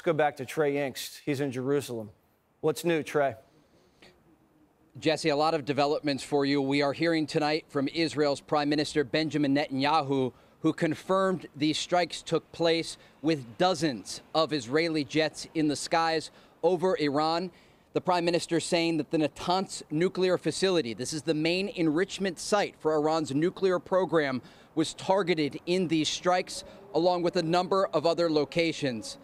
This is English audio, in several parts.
go back to Trey Yingst. He's in Jerusalem. What's new, Trey? Jesse, a lot of developments for you. We are hearing tonight from Israel's Prime Minister Benjamin Netanyahu, who confirmed these strikes took place with dozens of Israeli jets in the skies over Iran. The Prime Minister saying that the Natanz nuclear facility, this is the main enrichment site for Iran's nuclear program, was targeted in these strikes, along with a number of other locations.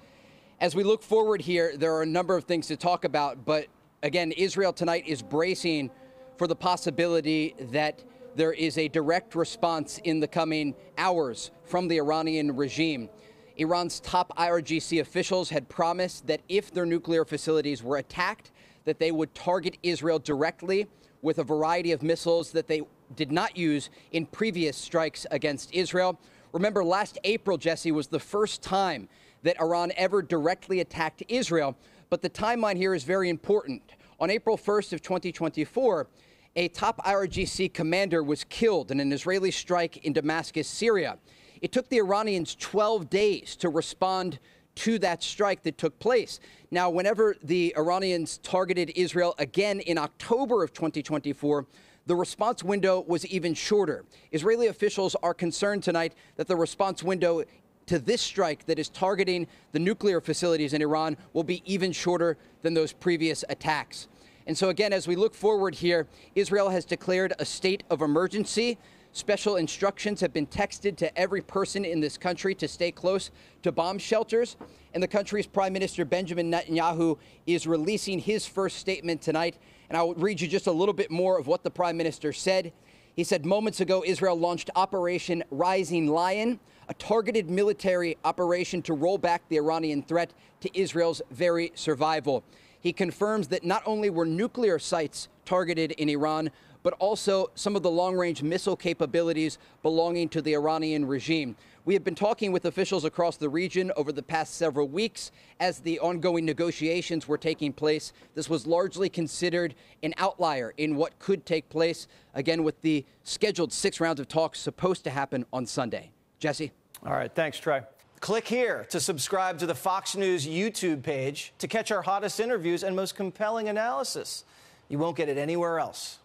As we look forward here, there are a number of things to talk about, but again, Israel tonight is bracing for the possibility that there is a direct response in the coming hours from the Iranian regime. Iran's top IRGC officials had promised that if their nuclear facilities were attacked, that they would target Israel directly with a variety of missiles that they did not use in previous strikes against Israel. Remember, last April, Jesse, was the first time that Iran ever directly attacked Israel. But the timeline here is very important. On April 1st of 2024, a top IRGC commander was killed in an Israeli strike in Damascus, Syria. It took the Iranians 12 days to respond to that strike that took place. Now, whenever the Iranians targeted Israel again in October of 2024, the response window was even shorter. Israeli officials are concerned tonight that the response window to this strike that is targeting the nuclear facilities in Iran will be even shorter than those previous attacks. And so again, as we look forward here, Israel has declared a state of emergency. Special instructions have been texted to every person in this country to stay close to bomb shelters. And the country's Prime Minister Benjamin Netanyahu is releasing his first statement tonight. And I'll read you just a little bit more of what the Prime Minister said. He said, moments ago, Israel launched Operation Rising Lion, a targeted military operation to roll back the Iranian threat to Israel's very survival. He confirms that not only were nuclear sites targeted in Iran, but also some of the long-range missile capabilities belonging to the Iranian regime. We have been talking with officials across the region over the past several weeks as the ongoing negotiations were taking place. This was largely considered an outlier in what could take place, again, with the scheduled 6 rounds of talks supposed to happen on Sunday. Jesse? All right, thanks, Trey. Click here to subscribe to the Fox News YouTube page to catch our hottest interviews and most compelling analysis. You won't get it anywhere else.